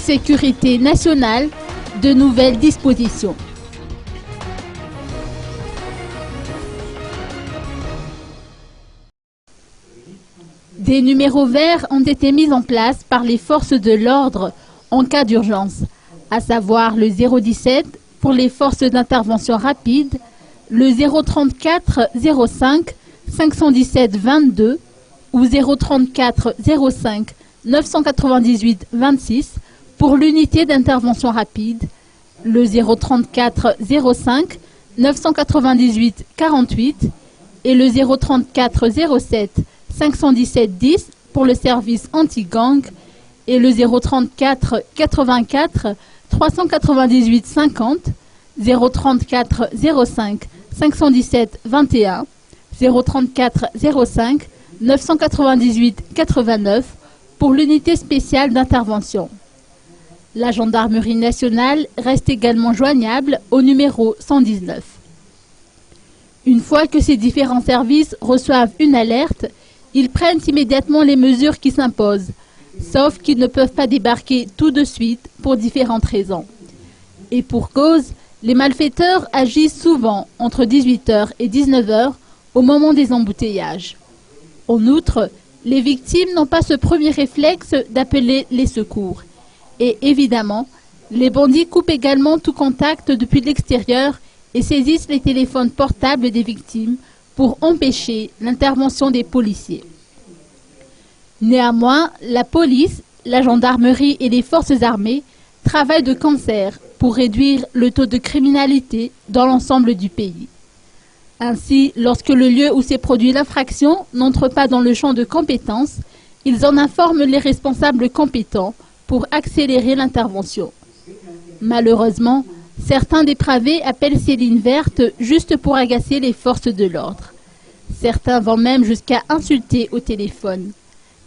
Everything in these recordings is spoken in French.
Sécurité nationale, de nouvelles dispositions. Des numéros verts ont été mis en place par les forces de l'ordre en cas d'urgence, à savoir le 017 pour les forces d'intervention rapide, le 034 05 517 22 ou 034 05 998 26 pour l'unité d'intervention rapide, le 034 05 998 48 et le 034 07 517 10 pour le service anti-gang et le 034 84 398 50, 034 05 517 21, 034 05 998 89 pour l'unité spéciale d'intervention. La gendarmerie nationale reste également joignable au numéro 119. Une fois que ces différents services reçoivent une alerte, ils prennent immédiatement les mesures qui s'imposent, sauf qu'ils ne peuvent pas débarquer tout de suite pour différentes raisons. Et pour cause, les malfaiteurs agissent souvent entre 18h et 19h au moment des embouteillages. En outre, les victimes n'ont pas ce premier réflexe d'appeler les secours. Et évidemment, les bandits coupent également tout contact depuis l'extérieur et saisissent les téléphones portables des victimes pour empêcher l'intervention des policiers. Néanmoins, la police, la gendarmerie et les forces armées travaillent de concert pour réduire le taux de criminalité dans l'ensemble du pays. Ainsi, lorsque le lieu où s'est produit l'infraction n'entre pas dans le champ de compétence, ils en informent les responsables compétents pour accélérer l'intervention. Malheureusement, certains dépravés appellent ces lignes vertes juste pour agacer les forces de l'ordre. Certains vont même jusqu'à insulter au téléphone.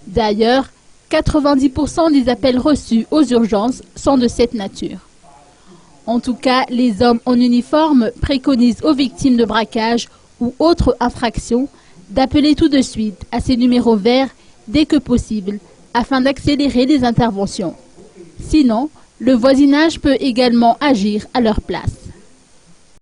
D'ailleurs, 90% des appels reçus aux urgences sont de cette nature. En tout cas, les hommes en uniforme préconisent aux victimes de braquage ou autres infractions d'appeler tout de suite à ces numéros verts dès que possible afin d'accélérer les interventions. Sinon, le voisinage peut également agir à leur place.